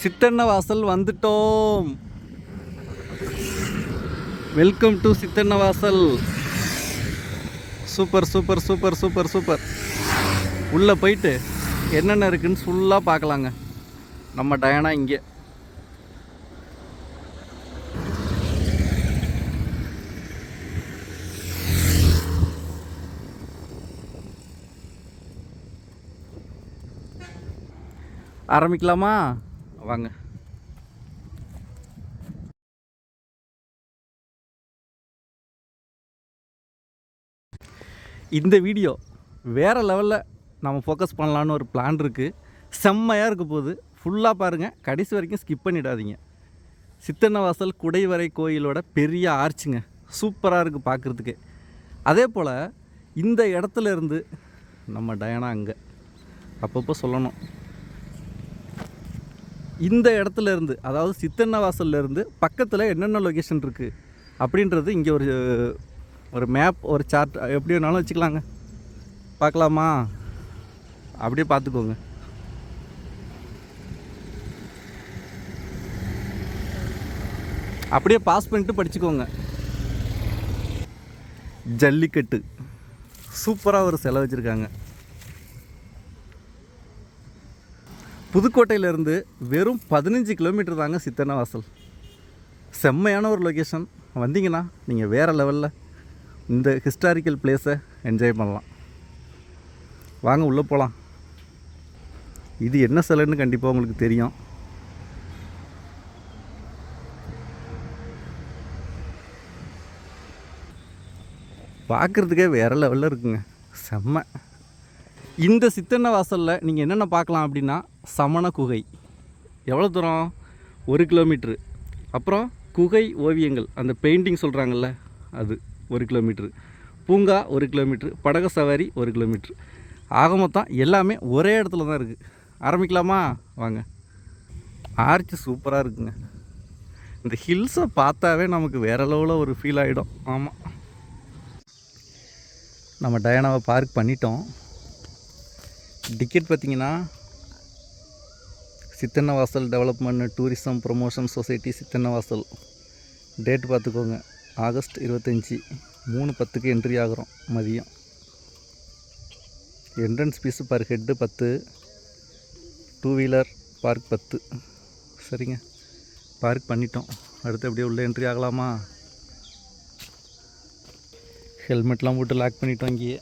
சித்தன்னவாசல் வந்துட்டோம். Welcome to Sittannavasal. Super super super super super. உள்ளே போயிட்டு என்னென்ன இருக்குன்னு ஃபுல்லாக பார்க்கலாங்க. நம்ம டயானா இங்கே ஆரம்பிக்கலாமா? வாங்க. இந்த வீடியோ வேறு லெவலில் நம்ம ஃபோக்கஸ் பண்ணலான்னு ஒரு பிளான் இருக்குது. செம்மையாக இருக்க போகுது. ஃபுல்லாக பாருங்கள், கடைசி வரைக்கும் ஸ்கிப் பண்ணிடாதீங்க. சித்தன்னவாசல் குடைவரை கோயிலோட பெரிய ஆர்ச்சுங்க, சூப்பராக இருக்குது பார்க்குறதுக்கு. அதே போல் இந்த இடத்துல இருந்து நம்ம டயானா அங்கே அப்பப்போ சொல்லணும், இந்த இடத்துல இருந்து, அதாவது சித்தன்னவாசல்லேருந்து பக்கத்தில் என்னென்ன லொக்கேஷன் இருக்குது அப்படின்றது இங்கே ஒரு மேப், ஒரு சார்ட் எப்படி வேணாலும் வச்சுக்கலாங்க. பார்க்கலாமா? அப்படியே பார்த்துக்கோங்க. அப்படியே பாஸ் பண்ணிட்டு படிச்சுக்கோங்க. ஜல்லிக்கட்டு சூப்பராக ஒரு செலவு வச்சுருக்காங்க. புதுக்கோட்டையிலேருந்து வெறும் 15 கிலோமீட்டர் தாங்க சித்தன்னவாசல். செம்மையான ஒரு லொக்கேஷன். வந்தீங்கன்னா நீங்கள் வேறு லெவலில் இந்த ஹிஸ்டாரிக்கல் பிளேஸை என்ஜாய் பண்ணலாம். வாங்க உள்ளே போகலாம். இது என்ன சிலைன்னு கண்டிப்பாக உங்களுக்கு தெரியும். பார்க்குறதுக்கே வேறு லெவலில் இருக்குங்க, செம்ம. இந்த சித்தன்னவாசலில் நீங்கள் என்னென்ன பார்க்கலாம் அப்படின்னா, சமண குகை எவ்வளோ தூரம், 1 கிலோமீட்ரு. அப்புறம் குகை ஓவியங்கள், அந்த பெயிண்டிங் சொல்கிறாங்கல்ல, அது 1 கிலோமீட்ரு. பூங்கா 1 கிலோமீட்ரு. படகு சவாரி 1 கிலோமீட்ரு. ஆக மொத்தம் எல்லாமே ஒரே இடத்துல தான் இருக்குது. ஆரம்பிக்கலாமா? வாங்க. ஆர்ச்சு சூப்பராக இருக்குங்க. இந்த ஹில்ஸை பார்த்தாவே நமக்கு வேறு லெவலில் ஒரு ஃபீல் ஆகிடும். ஆமாம், நம்ம டயானாவை பார்க் பண்ணிட்டோம். டிக்கெட் பார்த்திங்கன்னா, Sittannavasal development tourism promotion society Sittannavasal. Date பார்த்துக்கோங்க, ஆகஸ்ட் 25, 3:10க்கு என்ட்ரி ஆகிறோம் மதியம். Entrance fees per head 10, 2 wheeler park 10. சரிங்க, பார்க் பண்ணிட்டோம். அடுத்து அப்படியே உள்ளே என்ட்ரி ஆகலாமா? ஹெல்மெட்லாம் போட்டு லாக் பண்ணிட்டோம். இங்கேயே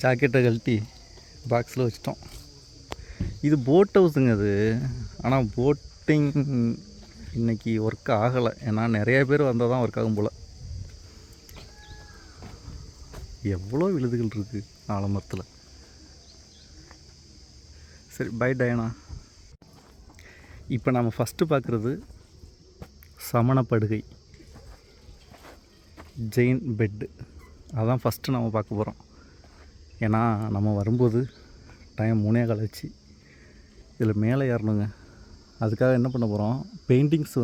ஜாக்கெட்டை கழட்டி பாக்ஸில் வச்சிட்டோம். இது போட் ஹவுஸுங்க அது. ஆனால் போட்டிங் இன்றைக்கி ஒர்க் ஆகலை, ஏன்னா நிறைய பேர் வந்தால் தான் ஒர்க் ஆகும் போல். எவ்வளோ விழுதுகள் இருக்குது ஆலமரத்தில். சரி, பை டயானா. இப்போ நம்ம ஃபஸ்ட்டு பார்க்குறது சமணப்படுகை, ஜெயின் பெட்டு. அதான் ஃபஸ்ட்டு நம்ம பார்க்க போகிறோம். ஏன்னா நம்ம வரும்போது டைம் 3:15 ஆச்சு. இதில் மேலே ஏறணுங்க. அதுக்காக என்ன பண்ண போகிறோம், பெயிண்டிங்ஸ்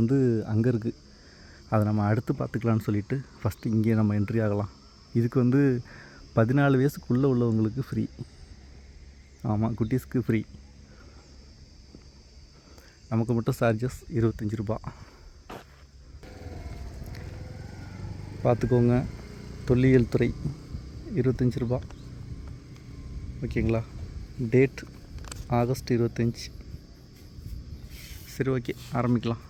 அங்கே இருக்குது, அதை நம்ம அடுத்து பார்த்துக்கலான்னு சொல்லிவிட்டு ஃபஸ்ட்டு இங்கே நம்ம என்ட்ரி ஆகலாம். இதுக்கு 14 வயசுக்குள்ளே உள்ளவங்களுக்கு ஃப்ரீ. ஆமாம், குட்டீஸ்க்கு ஃப்ரீ. நமக்கு மட்டும் சார்ஜஸ் 25 ரூபா. பார்த்துக்கோங்க. தொல்லியல் துறை 25 ரூபா. ஓகேங்களா? Date August 25. சரி, ஓகே, ஆரம்பிக்கலாம்.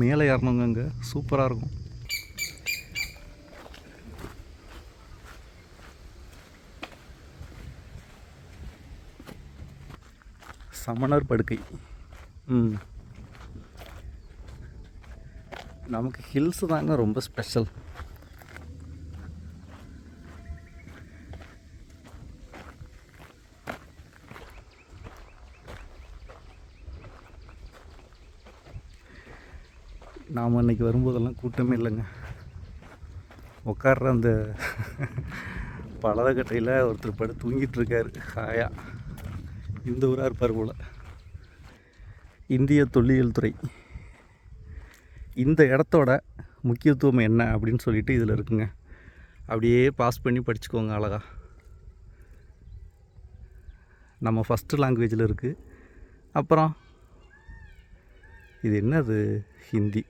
மேலே ஏறணுங்க, அங்கே சூப்பராக இருக்கும். சமணர் படுக்கை. நமக்கு ஹில்ஸு தாங்க ரொம்ப ஸ்பெஷல். நாம் அன்றைக்கி வரும்போதெல்லாம் கூட்டமே இல்லைங்க. உட்கார்ற அந்த பலதக்கட்டையில் ஒருத்தர் படுத்து தூங்கிட்டுருக்கார் ஹாயா. இந்த ஊராக இருப்பார் போல். இந்திய தொல்லியல் துறை. இந்த இடத்தோட முக்கியத்துவம் என்ன அப்படின்னு சொல்லிட்டு இதில் இருக்குங்க. அப்படியே பாஸ் பண்ணி படிச்சுக்கோங்க அழகா. நம்ம ஃபஸ்ட்டு லாங்குவேஜில் இருக்குது. அப்புறம் இது என்னது, ஹிந்தி,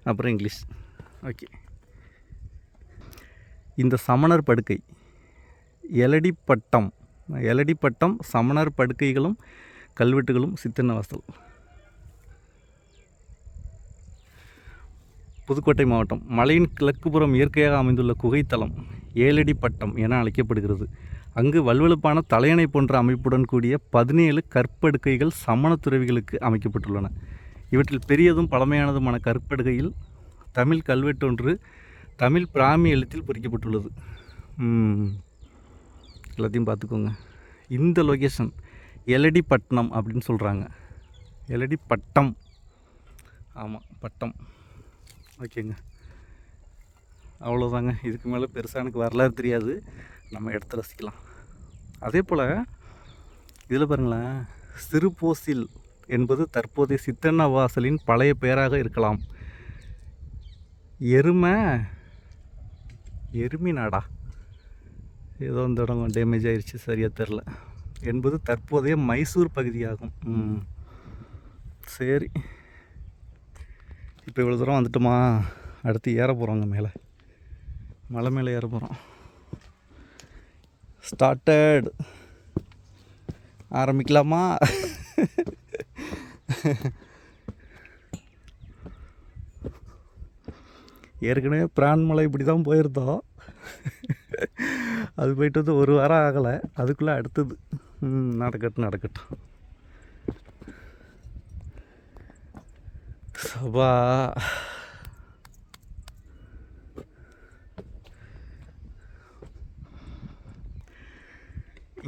அப்புறம் இங்கிலீஷ். ஓகே. இந்த சமணர் படுக்கை எலடிப்பட்டம், எலடிப்பட்டம் சமணர் படுக்கைகளும் கல்வெட்டுகளும் சித்தன்னவாசல். புதுக்கோட்டை மாவட்டம். மலையின் கிழக்குப்புறம் இயற்கையாக அமைந்துள்ள குகைத்தலம் ஏலடிப்பட்டம் என அழைக்கப்படுகிறது. அங்கு வலுவழுப்பான தலையணை போன்ற அமைப்புடன் கூடிய 17 கற்படுக்கைகள் சமண துறவிகளுக்கு அமைக்கப்பட்டுள்ளன. இவற்றில் பெரியதும் பழமையானதுமான கற்படுகையில் தமிழ் கல்வெட்டொன்று தமிழ் பிராமி எழுத்தில் பொறிக்கப்பட்டுள்ளது. எல்லாத்தையும் பார்த்துக்கோங்க. இந்த லொக்கேஷன் எலடிப்பட்டினம் அப்படின்னு சொல்கிறாங்க. எலடிப்பட்டம், ஆமாம் பட்டம். ஓகேங்க, அவ்வளோதாங்க. இதுக்கு மேலே பெருசாக எனக்கு வரலாறு தெரியாது, நம்ம இடத்த ரசிக்கலாம். அதே போல் இதில் பாருங்களேன், சிறுபோசில் என்பது தற்போதைய சித்தன்னவாசலின் பழைய பெயராக இருக்கலாம். எருமி நாடா ஏதோ இந்த இடம் டேமேஜ் ஆயிடுச்சு, சரியாக தெரில, என்பது தற்போதைய மைசூர் பகுதியாகும். சரி, இப்போ இவ்வளோ தூரம் வந்துட்டோமா, அடுத்து ஏற போகிறோங்க, மேலே மலை மேலே ஏற போகிறோம். ஸ்டார்டட், ஆரம்பிக்கலாமா? ஏற்கனவே பிரான்மலை இப்படி தான் போயிருந்தோம். அது போயிட்டு வந்து ஒரு வாரம் ஆகலை, அதுக்குள்ளே அடுத்தது. நடக்கட்டும். சபா,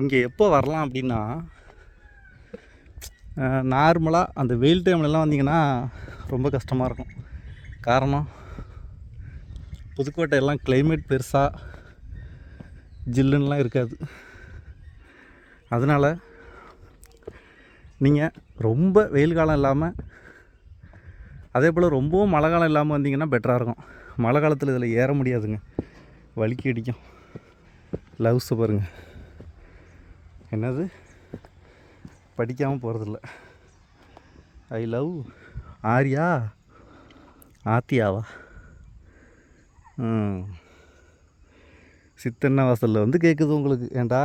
இங்கே எப்போ வரலாம் அப்படின்னா, நார்மலாக அந்த வெயில் டைம்லலாம் வந்தீங்கன்னா ரொம்ப கஷ்டமாக இருக்கும். காரணம், புதுக்கோட்டை எல்லாம் கிளைமேட் பெருசாக ஜில்லுன்னெலாம் இருக்காது. அதனால் நீங்கள் ரொம்ப வெயில் காலம் இல்லாமல், அதே போல் ரொம்பவும் மழை காலம் இல்லாமல் வந்தீங்கன்னா பெட்டராக இருக்கும். மழை காலத்தில் இதில் ஏற முடியாதுங்க, வலிக்கு அடிக்கும். லவ்ஸை பாருங்கள், என்னது படிக்காமல் போகிறதில்ல. I love Arya, ஆத்தியாவா? சித்தன்னவாசலில் வந்து கேட்குது உங்களுக்கு, ஏண்டா?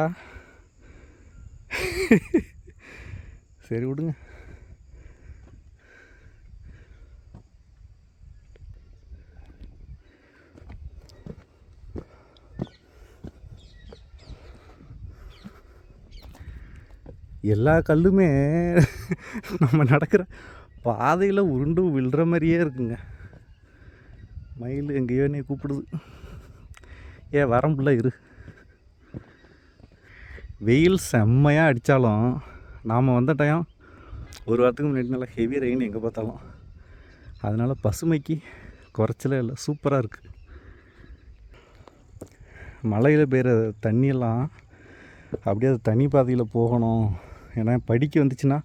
சரி விடுங்க. எல்லா கல்லுமே நம்ம நடக்கிற பாதையில் உருண்டு விழுற மாதிரியே இருக்குங்க. மயில் எங்கேயோ என்னை கூப்பிடுது, வரம்புள்ள இரு. வெயில் செம்மையாக அடித்தாலும் நாம் வந்த டைம் ஒரு வாரத்துக்கு முன்னாடி நல்லா ஹெவி ரெயின் எங்கே பார்த்தாலும். அதனால் பசுமைக்கு குறைச்சலே இல்லை, சூப்பராக இருக்குது. மலையில் பெய்கிற தண்ணியெல்லாம் அப்படியே அது தனி பாதையில் போகணும், ஏன்னா படிக்க வந்துச்சுன்னா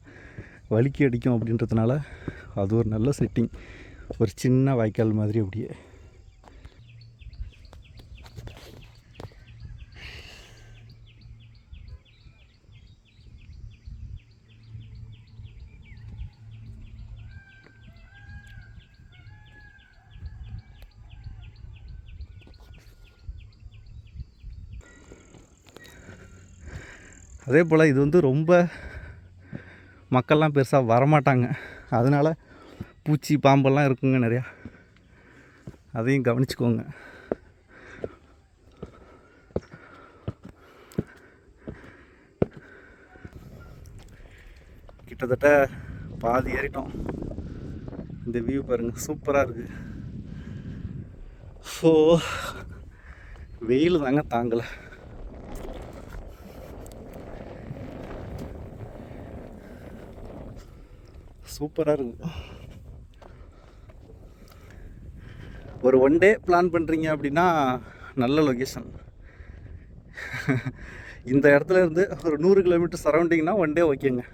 வலிக்கு அடிக்கும் அப்படின்றதுனால அது ஒரு நல்ல செட்டிங். ஒரு சின்ன வாய்க்கால் மாதிரி அப்படியே. அதே போல் இது வந்து ரொம்ப மக்கள்லாம் பெருசாக வரமாட்டாங்க, அதனால் பூச்சி பாம்பெல்லாம் இருக்குங்க நிறையா, அதையும் கவனிச்சுக்கோங்க. கிட்டத்தட்ட பாதி ஏறிட்டோம். இந்த வியூ பாருங்கள், சூப்பராக இருக்குது. ஸோ வெயில் தாங்க தாங்கலை. சூப்பராக இருக்குது. ஒரு 1 டே பிளான் பண்ணுறீங்க அப்படின்னா நல்ல லொக்கேஷன். இந்த இடத்துல இருந்து ஒரு 100 கிலோமீட்டர் சரௌண்டிங்னா 1 டே ஓகேங்க.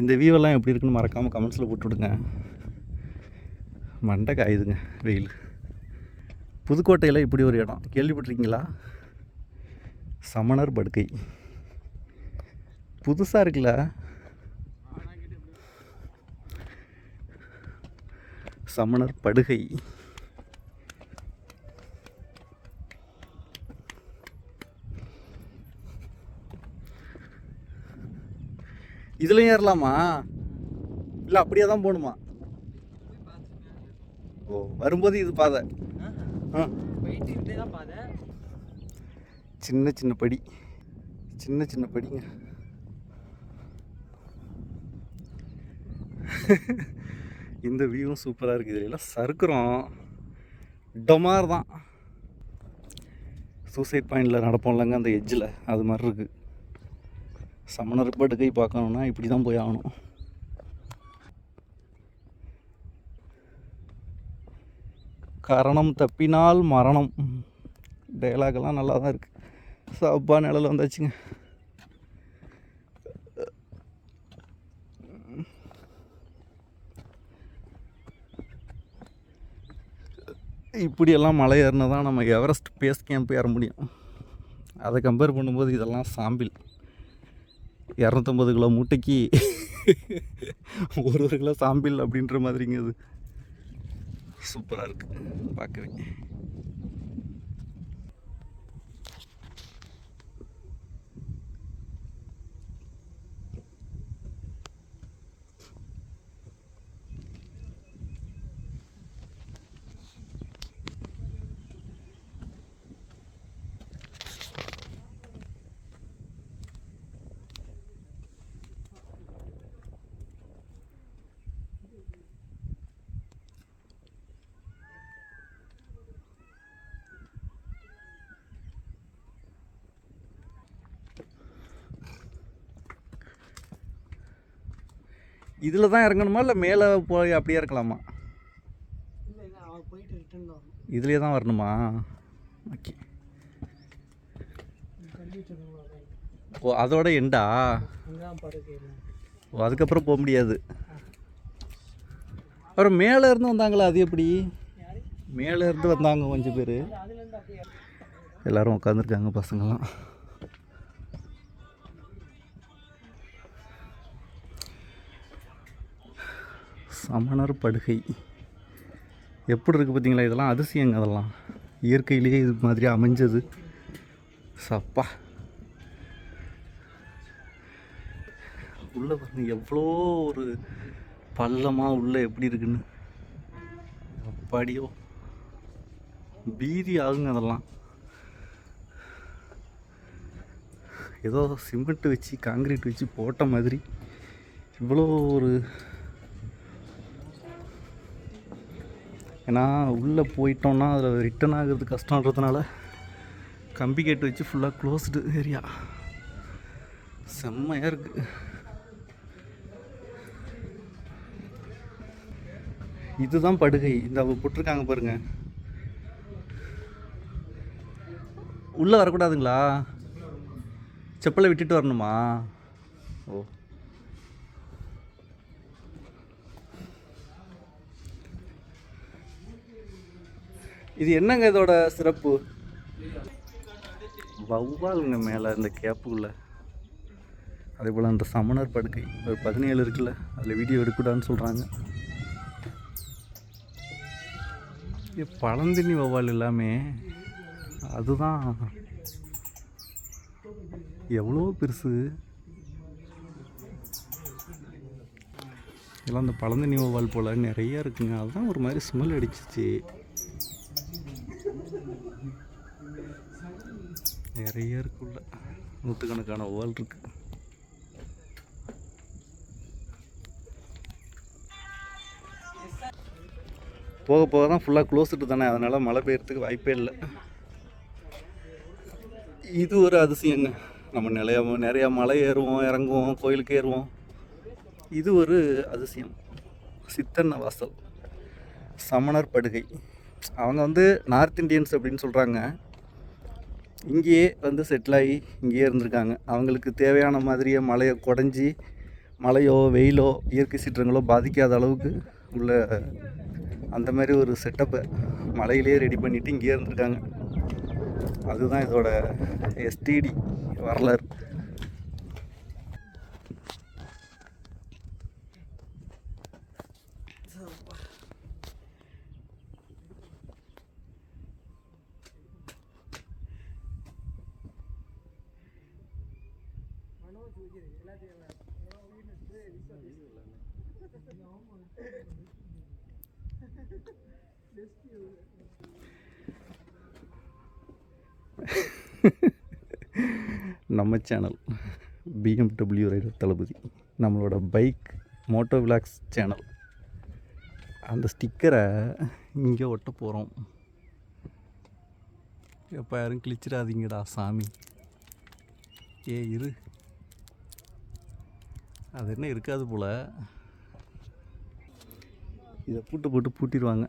இந்த வியூவெல்லாம் எப்படி இருக்குன்னு மறக்காமல் கமெண்ட்ஸில் போட்டுவிடுங்க. மண்டை காயுதுங்க வெயில். புதுக்கோட்டையில் இப்படி ஒரு இடம் கேள்விப்பட்டிருக்கீங்களா? சமணர் படுக்கை. புதுசாக இருக்குல்ல? சமணர் படுகை. இதுலையும் ஏறலாமா இல்லை அப்படியே தான் போகணுமா? ஓ, வரும்போது இது பாதை. சின்ன சின்ன படி, சின்ன சின்ன படிங்க. இந்த வியூவும் சூப்பராக இருக்குது. இதெல்லாம் சறுக்குறோம் டொமார் தான். சூசைட் பாயிண்டில் நடப்போம்லங்க அந்த எட்ஜில், அது மாதிரி இருக்குது. சமணர் படுக்கை பார்க்கணுன்னா இப்படி தான் போய் ஆகணும். கரணம் தப்பினால் மரணம். டைலாகெல்லாம் நல்லா தான் இருக்குது. சாப்பா நிழல் வந்தாச்சுங்க. இப்படியெல்லாம் மலை ஏறினா தான் நம்ம எவரெஸ்ட் பேஸ் கேம்ப் ஏற முடியும். அதை கம்பேர் பண்ணும்போது இதெல்லாம் சாம்பிள். 250 கிலோ மூட்டைக்கு 1 கிலோ சாம்பிள் அப்படின்ற மாதிரிங்க. அது சூப்பராக இருக்குது பார்க்கவே. இதில் தான் இறங்கணுமா இல்லை மேலே போய் அப்படியே இருக்கலாமா? இதுலேயே தான் வரணுமா? ஓகே. ஓ, அதோட எண்டா? ஓ, அதுக்கப்புறம் போக முடியாது. அப்புறம் மேலே இருந்து வந்தாங்களா? அது எப்படி? மேலே இருந்து வந்தாங்க கொஞ்சம் பேர். எல்லோரும் உட்காந்துருக்காங்க பசங்களாம். சமணர் படுகை எப்படி இருக்குது பார்த்தீங்களா? இதெல்லாம் அதிசயங்க. அதெல்லாம் இயற்கையிலேயே இது மாதிரி அமைஞ்சது. சப்பா உள்ளே பாருங்க எவ்வளோ ஒரு பள்ளமாக உள்ளே எப்படி இருக்குன்னு. அப்பாடியோ பீதி ஆகுங்க. அதெல்லாம் ஏதோ சிமெண்ட் வச்சு காங்கிரீட் வச்சு போட்ட மாதிரி இவ்வளோ ஒரு. ஏன்னா உள்ளே போயிட்டோம்னா அதில் ரிட்டன் ஆகிறது கஷ்டன்றதுனால கம்பி கேட்டு வச்சு ஃபுல்லாக க்ளோஸ்டு ஏரியா. செம்மையாக இருக்குது. இதுதான் படுகை. இந்த போட்டிருக்காங்க பாருங்க. உள்ளே வரக்கூடாதுங்களா? செப்பலை விட்டுட்டு வரணுமா? ஓ, இது என்னங்க இதோட சிறப்பு? வௌவாலுங்க மேலே இந்த கேப்புக்குள்ள. அதே போல் அந்த சமணர் படுக்கை ஒரு 17 இருக்குல்ல, அதில் வீடியோ எடுக்கூடாதுன்னு சொல்கிறாங்க. பழந்தினி வௌவால் எல்லாமே அதுதான். எவ்வளோ பெருசு எல்லாம். அந்த பழந்தினி வௌவால் போல் நிறையா இருக்குங்க. அதுதான் ஒரு மாதிரி ஸ்மெல் அடிச்சிச்சு. நிறைய இருக்குள்ள, நூற்றுக்கணக்கான வௌவால் இருக்கு. போக போக தான் ஃபுல்லாக க்ளோஸ்டு தானே, அதனால் மழை பெய்யறதுக்கு வாய்ப்பே இல்லை. இது ஒரு அதிசயங்க. நம்ம நிறையா மலை ஏறுவோம், இறங்குவோம், கோயிலுக்கு ஏறுவோம். இது ஒரு அதிசயம். சித்தன்ன வாசல் சமணர் படுகை. அவங்க நார்த் இந்தியன்ஸ் அப்படின்னு சொல்கிறாங்க. இங்கேயே செட்டில் ஆகி இங்கேயே இருந்திருக்காங்க. அவங்களுக்கு தேவையான மாதிரியே மழையை குடஞ்சி, மழையோ வெயிலோ இயற்கை சீற்றங்களோ பாதிக்காத அளவுக்கு உள்ள அந்த மாதிரி ஒரு செட்டப்பை மலையிலேயே ரெடி பண்ணிவிட்டு இங்கேயே இருந்திருக்காங்க. அதுதான் இதோட எஸ்டிடி வரலாறு. நம்ம சேனல் BMW ரைடர் தளபதி, நம்மளோட பைக் மோட்டோ விலாக்ஸ் சேனல். அந்த ஸ்டிக்கரை இங்கே ஒட்ட போகிறோம். எப்போ யாரும் கிழிச்சிடாதீங்கடா சாமி. இரு, அது என்ன இருக்காது போல். இதை பூட்டிடுவாங்க.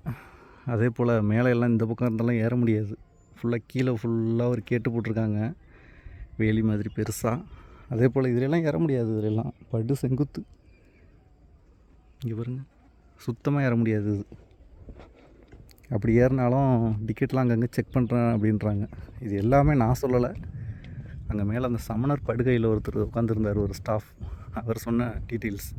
அதே போல் மேலே எல்லாம் இந்த பக்கம் இருந்தாலும் ஏற முடியாது. ஃபுல்லாக கீழே ஃபுல்லாக ஒரு கேட்டு போட்டிருக்காங்க, வேலி மாதிரி பெருசாக. அதே போல் இதிலெல்லாம் ஏற முடியாது. இதிலெல்லாம் படு செங்குத்து. இங்கே பாருங்க, சுத்தமாக ஏற முடியாது. இது அப்படி ஏறினாலும் டிக்கெட்லாம் அங்கங்கே செக் பண்ணுறேன் அப்படின்றாங்க. இது எல்லாமே நான் சொல்லலை. அங்கே மேலே அந்த சமணர் படுகையில் ஒருத்தர் உட்காந்துருந்தார், ஒரு ஸ்டாஃப். அவர் சொன்ன டீட்டெயில்ஸ்.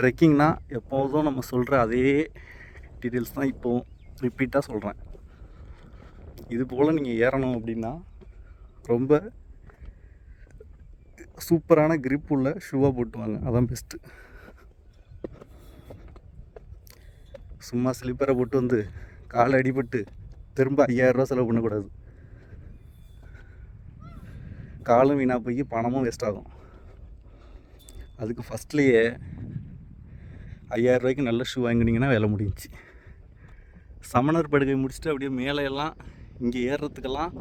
ட்ரெக்கிங்னா எப்போதும் நம்ம சொல்கிற அதே டீட்டெயில்ஸ் தான் இப்போவும் ரிப்பீட்டாக சொல்கிறேன். இது போல் நீங்கள் ஏறணும் அப்படின்னா ரொம்ப சூப்பரான கிரிப் உள்ள ஷூவாக போட்டுவாங்க, அதான் பெஸ்ட்டு. சும்மா ஸ்லிப்பரை போட்டு வந்து காலை அடிபட்டு திரும்ப 5000 ரூபா செலவு பண்ணக்கூடாது. காலும் வீணாக போய் பணமும் வேஸ்ட் ஆகும். அதுக்கு ஃபஸ்ட்லேயே 5000 ரூபாய்க்கு நல்ல ஷூ வாங்கினீங்கன்னா வேலை முடிஞ்சிச்சு. சமணர் படுகை முடிச்சுட்டு அப்படியே மேலே எல்லாம் இங்கே ஏறுறதுக்கெல்லாம்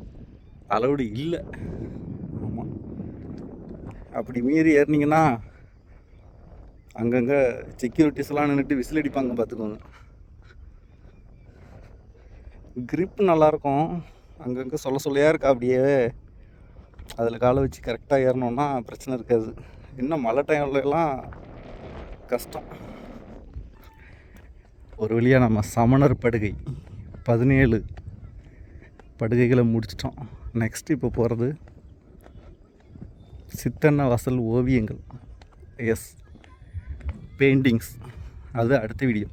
அலவுடு இல்லை. ஆமாம், அப்படி மீறி ஏறினீங்கன்னா அங்கங்கே செக்யூரிட்டிஸ்லாம் நின்றுட்டு விசில் அடிப்பாங்க, பார்த்துக்கோங்க. கிரிப் நல்லாயிருக்கும், அங்கங்கே சொல்லையாக இருக்கா. அப்படியே அதில் காலை வச்சு கரெக்டாக ஏறணுன்னா பிரச்சனை இருக்காது. இன்னும் மழை டைம்லலாம் கஷ்டம். ஒரு வழியாக நம்ம சமணர் படுகை 17 படுகைகளை முடிச்சிட்டோம். நெக்ஸ்ட் இப்போ போகிறது சித்தன்ன வாசல் ஓவியங்கள், பெயிண்டிங்ஸ். அது அடுத்த வீடியோ.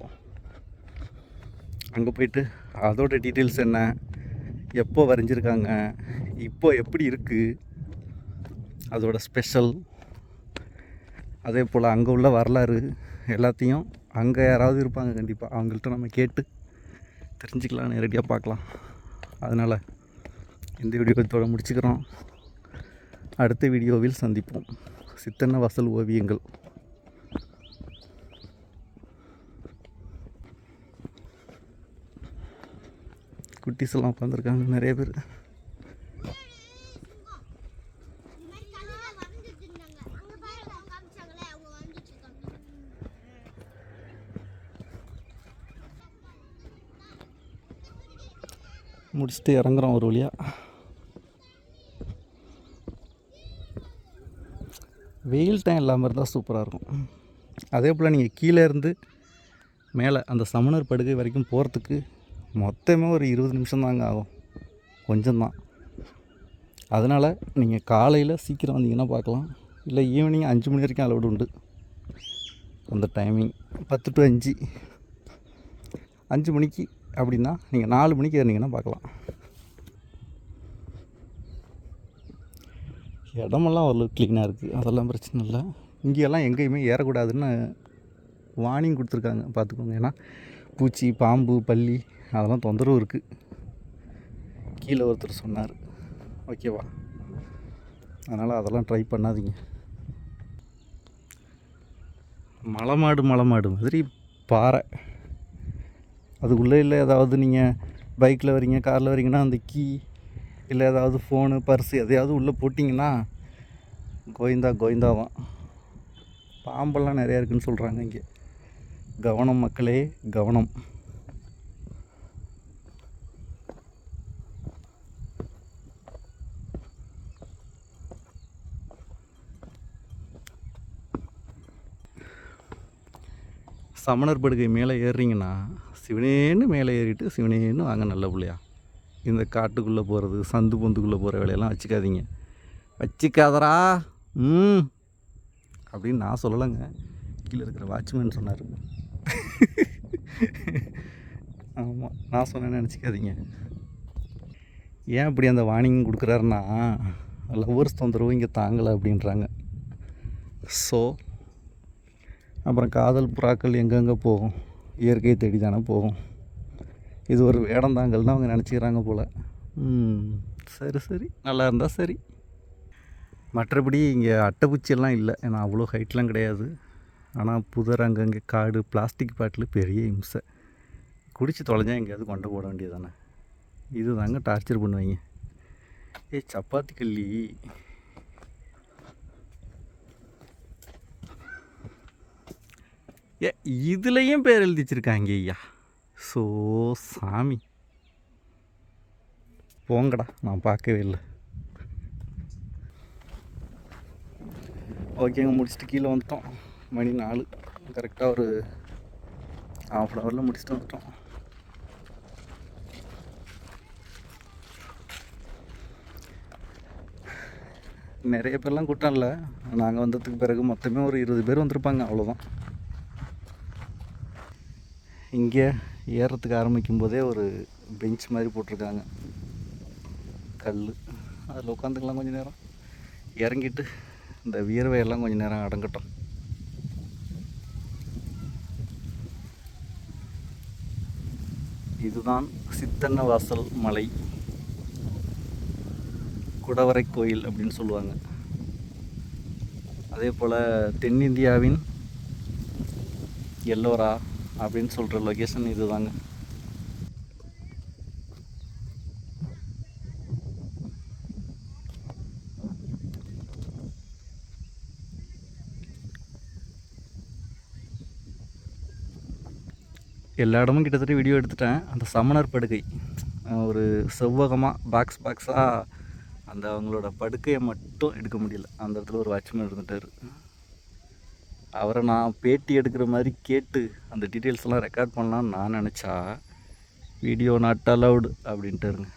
அங்கே போயிட்டு அதோட டீட்டெயில்ஸ் என்ன, எப்போ வரைஞ்சிருக்காங்க, இப்போ எப்படி இருக்குது, அதோட ஸ்பெஷல், அதே போல் அங்கே உள்ள வரலாறு எல்லாத்தையும் அங்கே யாராவது இருப்பாங்க கண்டிப்பாக, அவங்கள்ட்ட நம்ம கேட்டு தெரிஞ்சுக்கலாம், நேரடியாக பார்க்கலாம். அதனால் இந்த வீடியோத்தோட முடிச்சுக்கிறோம். அடுத்த வீடியோவில் சந்திப்போம். சித்தன்ன வாசல் ஓவியங்கள். குட்டீஸ் எல்லாம் உட்காந்துருக்காங்க நிறைய பேர். முடிச்சுட்டு இறங்குறோம் ஒரு வழியாக. வெயில் டைம் இல்லாமல் இருந்தால் சூப்பராக இருக்கும். அதே போல் நீங்கள் கீழே இருந்து மேலே அந்த சமணர் படுகை வரைக்கும் போகிறதுக்கு மொத்தமே ஒரு 20 நிமிஷம் தாங்க ஆகும், கொஞ்சம்தான். அதனால் நீங்கள் காலையில் சீக்கிரம் வந்தீங்கன்னா பார்க்கலாம், இல்லை ஈவினிங் 5 மணி வரைக்கும் அலவுடு உண்டு. அந்த டைமிங் 10 to 5. 5 மணிக்கு அப்படின்னா நீங்கள் 4 மணிக்கு ஏறினீங்கன்னா பார்க்கலாம். இடமெல்லாம் ஓரளவுக்கு க்ளீனாக இருக்குது, அதெல்லாம் பிரச்சனை இல்லை. இங்கேயெல்லாம் எங்கேயுமே ஏறக்கூடாதுன்னு வார்னிங் கொடுத்துருக்காங்க, பார்த்துக்கோங்க. ஏன்னா பூச்சி, பாம்பு, பல்லி அதெல்லாம் தொந்தரவு இருக்குது, கீழே ஒருத்தர் சொன்னார். ஓகேவா? அதனால் அதெல்லாம் ட்ரை பண்ணாதீங்க. மலை மாடு மாதிரி பாறை. அதுக்குள்ளே இல்லை ஏதாவது நீங்கள் பைக்கில் வரீங்க, காரில் வரீங்கன்னா அந்த கீ இல்லை ஏதாவது ஃபோனு, பர்ஸு எதையாவது உள்ளே போட்டிங்கன்னா கோவிந்தாவான். பாம்பெல்லாம் நிறையா இருக்குதுன்னு சொல்கிறாங்க இங்கே. கவனம் மக்களே, கவனம். சமணர் படுகை மேலே ஏறுறீங்கன்னா சிவனேன்னு மேலே ஏறிட்டு சிவனேன்னு வாங்க நல்ல பிள்ளையா. இந்த காட்டுக்குள்ளே போகிறது சந்து பொந்துக்குள்ளே போகிற வேலையெல்லாம் வச்சுக்காதீங்க. வச்சுக்காதரா அப்படின்னு நான் சொல்லலைங்க, கீழே இருக்கிற வாட்ச்மேன் சொன்னார். ஆமாம், நான் சொன்னேன்னு நினச்சிக்காதீங்க. ஏன் இப்படி அந்த வார்னிங் கொடுக்குறாருன்னா, லவ்வர்ஸ் தொந்தரவு இங்கே தாங்கலை அப்படின்றாங்க. ஸோ அப்புறம் காதல் புறாக்கள் எங்கெங்கே போகும், இயற்கை தேடி தானே போகும். இது ஒரு வேடந்தாங்கல்னு அவங்க நினச்சிக்கிறாங்க போல். சரி சரி, நல்லா இருந்தால் சரி. மற்றபடி இங்கே அட்டைப்பூச்சியெல்லாம் இல்லை, ஏன்னா அவ்வளோ ஹைட்லாம் கிடையாது. ஆனால் புதர் அங்கங்கே காடு, பிளாஸ்டிக் பாட்டில் பெரிய இம்சை. குடித்து தொலைஞ்சா எங்கேயாவது கொண்டு போட வேண்டியது தானே. இது தாங்க டார்ச்சர் பண்ணுவீங்க. சப்பாத்தி கல்லி இதுலேயும் பேர் எழுதி வச்சுருக்காங்க ஐயா. ஸோ சாமி போங்கடா, நான் பார்க்கவே இல்லை. ஓகேங்க, முடிச்சுட்டு கீழே வந்துட்டோம். மணி 4, கரெக்டாக ஒரு ½ முடிச்சுட்டு வந்துட்டோம். நிறைய பேர்லாம் கூட்டம் இல்லை. நாங்கள் வந்ததுக்கு பிறகு மொத்தமே ஒரு 20 பேர் வந்திருப்பாங்க, அவ்வளோதான். இங்கே ஏறுறதுக்கு ஆரம்பிக்கும் போதே ஒரு பெஞ்ச் மாதிரி போட்டிருக்காங்க, கல். அதில் உட்காந்துக்கலாம் கொஞ்சம் நேரம். இறங்கிட்டு இந்த வியர்வையெல்லாம் கொஞ்சம் நேரம் அடங்கட்டும். இதுதான் சித்தன்ன வாசல் மலை, குடவரை கோயில் அப்படின்னு சொல்லுவாங்க. அதே போல் தென்னிந்தியாவின் எல்லோரா அப்படின்னு சொல்கிற லொக்கேஷன் இது தாங்க. எல்லா இடமும் கிட்டத்தட்ட வீடியோ எடுத்துட்டேன். அந்த சமணர் படுகை ஒரு செவ்வகமாக பாக்ஸாக அந்த அவங்களோட படுக்கையை மட்டும் எடுக்க முடியல. அந்த இடத்துல ஒரு வாட்ச்மேன் இருந்துட்டார். அவரை நான் பேட்டி எடுக்கிற மாதிரி கேட்டு அந்த டீட்டெயில்ஸ்லாம் ரெக்கார்ட் பண்ணலான்னு நான் நினச்சா, வீடியோ நாட் அலவுடு அப்படின்ட்டுருங்க.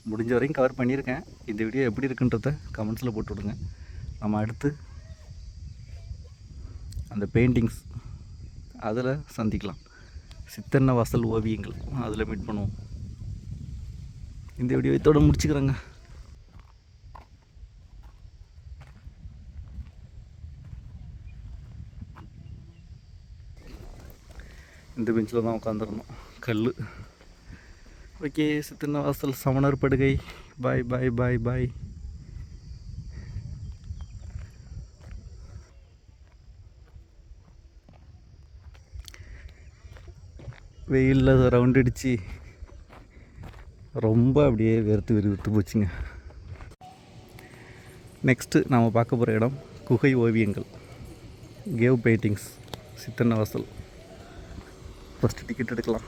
முடிஞ்ச வரைக்கும் கவர் பண்ணியிருக்கேன். இந்த வீடியோ எப்படி இருக்குன்றத கமெண்ட்ஸில் போட்டு விடுங்க. நம்ம அடுத்து அந்த பெயிண்டிங்ஸ் அதில் சந்திக்கலாம். சித்தன்ன வாசல் ஓவியங்கள் அதில் மீட் பண்ணுவோம். இந்த வீடியோ இதோட முடிச்சுக்கிறேங்க. இந்த பெஞ்சில் தான் உட்காந்துருந்தோம், கல். ஓகே, சித்தன்ன வாசல் சமணர் படுகை. பாய் பாய் பாய் பாய். வெயிலில் ரவுண்ட் அடித்து ரொம்ப அப்படியே வெறுத்து போச்சுங்க. நெக்ஸ்ட்டு நாம் பார்க்க போகிற இடம் குகை ஓவியங்கள், கேவ் பெயிண்டிங்ஸ், சித்தன்ன வாசல். ஃபஸ்ட்டு டிக்கெட் எடுக்கலாம்.